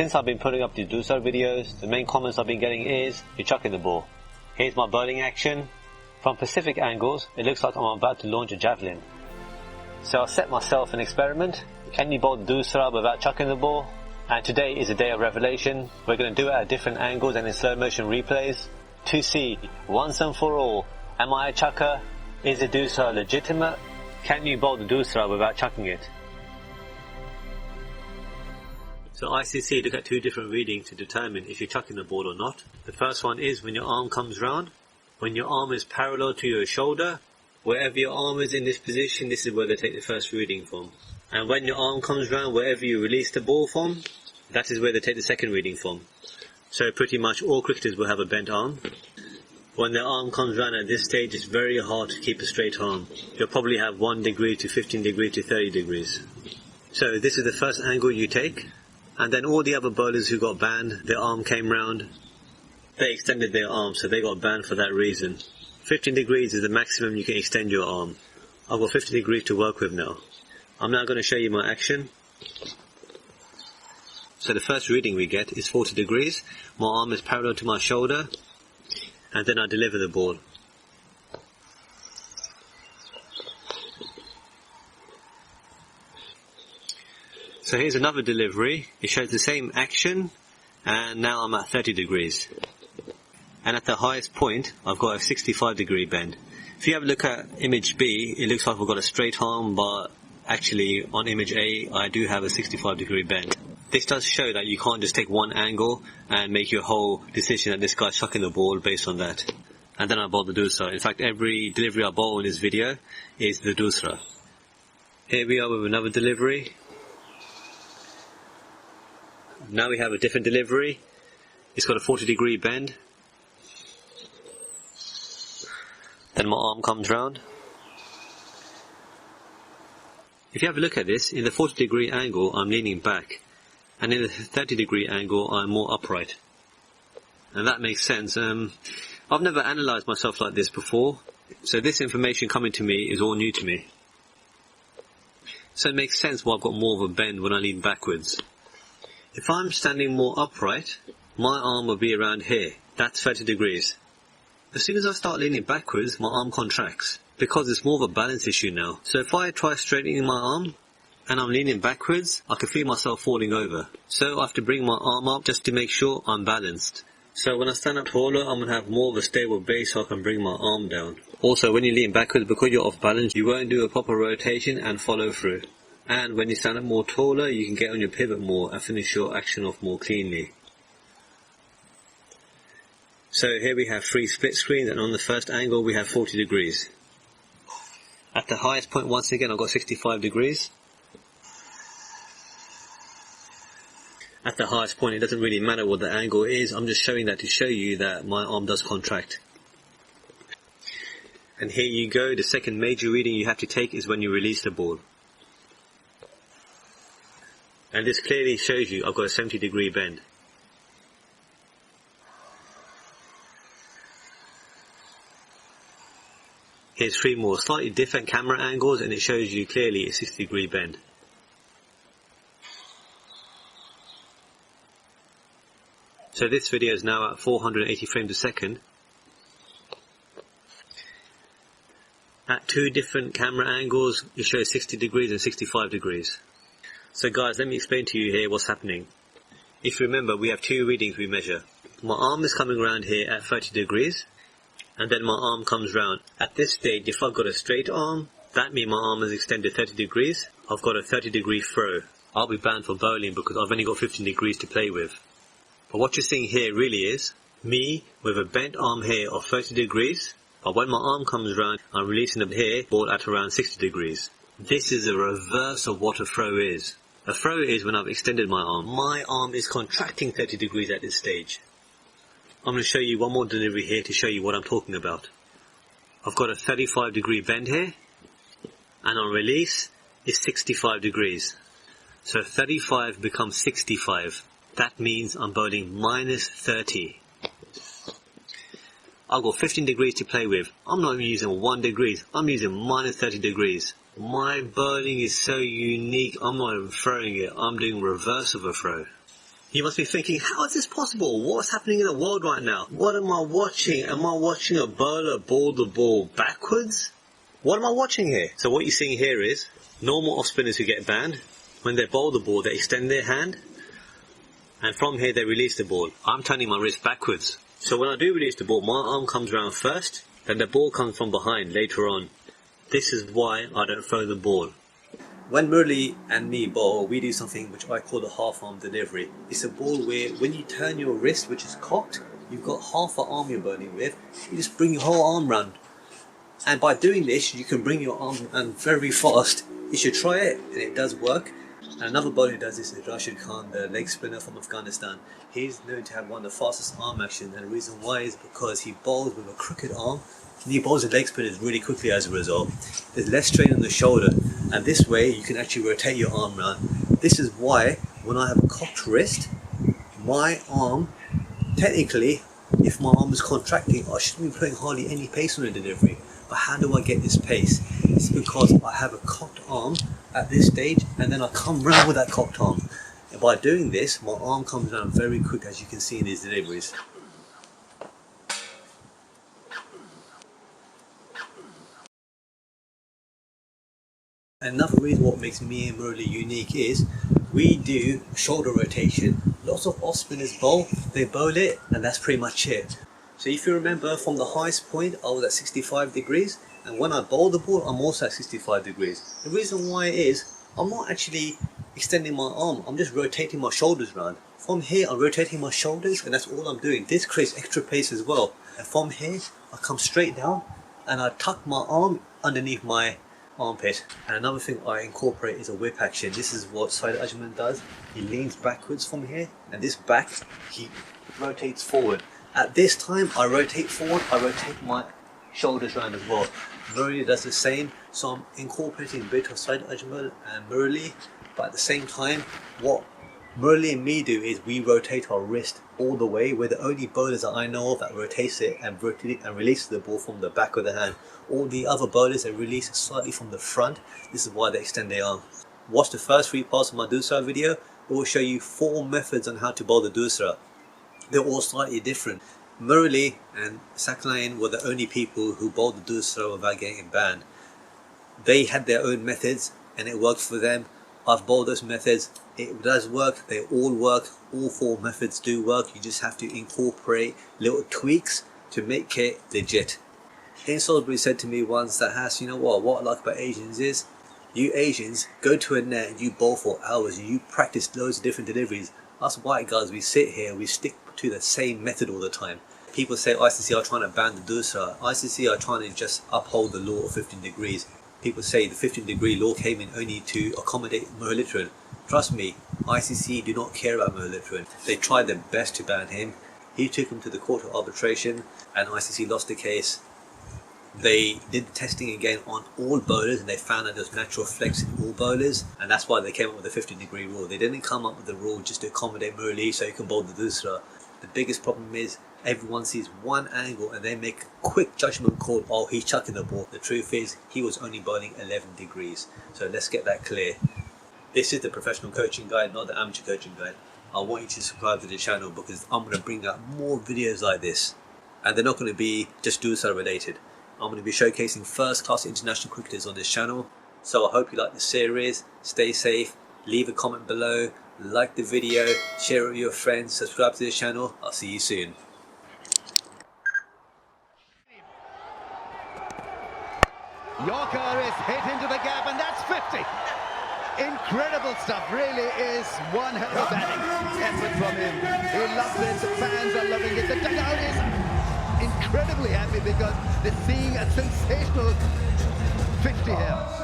since I've been putting up these doosra videos, the main comments I've been getting is, you're chucking the ball. Here's my bowling action. From Pacific angles, it looks like I'm about to launch a javelin. So I set myself an experiment. Can you bowl the doosra without chucking the ball? And today is a day of revelation. We're going to do it at different angles and in slow motion replays to see, once and for all, am I a chucker? Is the doosra legitimate? Can you bowl the doosra without chucking it? So ICC look at two different readings to determine if you're chucking the ball or not. The first one is when your arm comes round. When your arm is parallel to your shoulder, wherever your arm is in this position, this is where they take the first reading from. And when your arm comes round, wherever you release the ball from, that is where they take the second reading from. So pretty much all cricketers will have a bent arm. When their arm comes round at this stage, it's very hard to keep a straight arm. You'll probably have 1 degree to 15 degrees to 30 degrees. So this is the first angle you take. And then all the other bowlers who got banned, their arm came round. They extended their arm, so they got banned for that reason. 15 degrees is the maximum you can extend your arm. I've got 50 degrees to work with now. I'm now going to show you my action. So the first reading we get is 40 degrees. My arm is parallel to my shoulder. And then I deliver the ball. So here's another delivery. It shows the same action. And now I'm at 30 degrees. And at the highest point, I've got a 65 degree bend. If you have a look at image B, it looks like I've got a straight arm, but actually on image A, I do have a 65 degree bend. This does show that you can't just take one angle and make your whole decision that this guy's chucking the ball based on that. And then I bowl the doosra. In fact, every delivery I bowl in this video is the doosra. Here we are with another delivery. Now we have a different delivery. It's got a 40 degree bend. Then my arm comes round. If you have a look at this, in the 40 degree angle I'm leaning back, and in the 30 degree angle I'm more upright. And that makes sense. I've never analysed myself like this before, so this information coming to me is all new to me. So it makes sense why I've got more of a bend when I lean backwards. If I'm standing more upright, my arm will be around here. That's 30 degrees. As soon as I start leaning backwards, my arm contracts, because it's more of a balance issue now. So if I try straightening my arm, and I'm leaning backwards, I can feel myself falling over. So I have to bring my arm up just to make sure I'm balanced. So when I stand up taller, I'm going to have more of a stable base so I can bring my arm down. Also, when you lean backwards, because you're off balance, you won't do a proper rotation and follow through. And when you stand up more taller, you can get on your pivot more and finish your action off more cleanly. So here we have 3 split screens, and on the first angle we have 40 degrees. At the highest point, once again, I've got 65 degrees. At the highest point, it doesn't really matter what the angle is. I'm just showing that to show you that my arm does contract. And here you go. The second major reading you have to take is when you release the ball. And this clearly shows you I've got a 70 degree bend. Here's 3 more slightly different camera angles, and it shows you clearly a 60 degree bend. So this video is now at 480 frames a second. At 2 different camera angles, it shows 60 degrees and 65 degrees. So guys, let me explain to you here what's happening. If you remember, we have 2 readings we measure. My arm is coming around here at 30 degrees. And then my arm comes round. At this stage, if I've got a straight arm, that means my arm is extended 30 degrees. I've got a 30 degree throw. I'll be banned from bowling because I've only got 15 degrees to play with. But what you're seeing here really is me with a bent arm here of 30 degrees. But when my arm comes round, I'm releasing the here ball at around 60 degrees. This is a reverse of what a throw is. A throw is when I've extended my arm. My arm is contracting 30 degrees at this stage. I'm going to show you one more delivery here to show you what I'm talking about. I've got a 35 degree bend here, and on release is 65 degrees. So 35 becomes 65. That means I'm bowling minus 30. I've got 15 degrees to play with. I'm not even using 1 degree, I'm using minus 30 degrees. My bowling is so unique, I'm not even throwing it, I'm doing reverse of a throw. You must be thinking, how is this possible? What's happening in the world right now? What am I watching? Am I watching a bowler bowl the ball backwards? What am I watching here? So what you're seeing here is normal off spinners who get banned. When they bowl the ball, they extend their hand. And from here, they release the ball. I'm turning my wrist backwards. So when I do release the ball, my arm comes around first. Then the ball comes from behind later on. This is why I don't throw the ball. When Murli and me bowl, we do something which I call the half-arm delivery. It's a ball where when you turn your wrist, which is cocked, you've got half an arm you're bowling with, you just bring your whole arm round. And by doing this, you can bring your arm round very fast. You should try it, and it does work. And another bowler who does this is Rashid Khan, the leg spinner from Afghanistan. He's known to have one of the fastest arm actions, and the reason why is because he bowls with a crooked arm. And he bowls the leg spinners really quickly as a result. There's less strain on the shoulder, and this way you can actually rotate your arm around. This is why when I have a cocked wrist, my arm, technically, if my arm is contracting, I shouldn't be putting hardly any pace on the delivery. But how do I get this pace? It's because I have a cocked arm at this stage, and then I come round with that cocked arm. And by doing this, my arm comes down very quick, as you can see in these deliveries. Another reason what makes me and Murli unique is we do shoulder rotation. Lots of off spinners bowl, they bowl it, and that's pretty much it. So if you remember, from the highest point I was at 65 degrees, and when I bowl the ball I'm also at 65 degrees. The reason why is I'm not actually extending my arm, I'm just rotating my shoulders around. From here I'm rotating my shoulders, and that's all I'm doing. This creates extra pace as well. And from here I come straight down and I tuck my arm underneath my armpit. And another thing I incorporate is a whip action. This is what Saeed Ajmal does. He leans backwards from here, and this back he rotates forward. At this time I rotate forward, I rotate my shoulders around as well. Murli does the same, so I'm incorporating a bit of Saeed Ajmal and Murli, but at the same time what Murli and me do is we rotate our wrist all the way. We're the only bowlers that I know of that rotates it and releases the ball from the back of the hand. All the other bowlers, they release it slightly from the front. This is why they extend their arm. Watch the first 3 parts of my doosra video. It will show you 4 methods on how to bowl the doosra. They're all slightly different. Murli and Saqlain were the only people who bowled the doosra without getting banned. They had their own methods and it worked for them. I've bowled those methods. It does work. They all work. All 4 methods do work. You just have to incorporate little tweaks to make it legit. Ian Salisbury said to me once that, Hass, you know what I like about Asians is, you Asians go to a net and you bowl for hours and you practice loads of different deliveries. Us white guys, we sit here, we stick to the same method all the time. People say ICC are trying to ban the doosra. ICC are trying to just uphold the law of 15 degrees. People say the 15-degree law came in only to accommodate Muralitharan. Trust me, ICC do not care about Muralitharan. They tried their best to ban him. He took him to the court of arbitration and ICC lost the case. They did the testing again on all bowlers and they found that there's natural flex in all bowlers, and that's why they came up with the 15-degree rule. They didn't come up with the rule just to accommodate Murli so he can bowl the doosra. The biggest problem is everyone sees one angle and they make a quick judgment call, oh, he's chucking the ball. The truth is he was only bowling 11 degrees. So let's get that clear. This is the professional coaching guide, not the amateur coaching guide. I want you to subscribe to the channel because I'm going to bring out more videos like this, and they're not going to be just doosra related. I'm going to be showcasing first class international cricketers on this channel. So I hope you like the series. Stay safe, leave a comment below, like the video, share it with your friends, subscribe to this channel. I'll see you soon. Yorker is hit into the gap, and that's 50. Incredible stuff, really is one hell of batting effort from him. He loves it, the fans are loving it, the dugout is incredibly happy because they're seeing a sensational 50 here.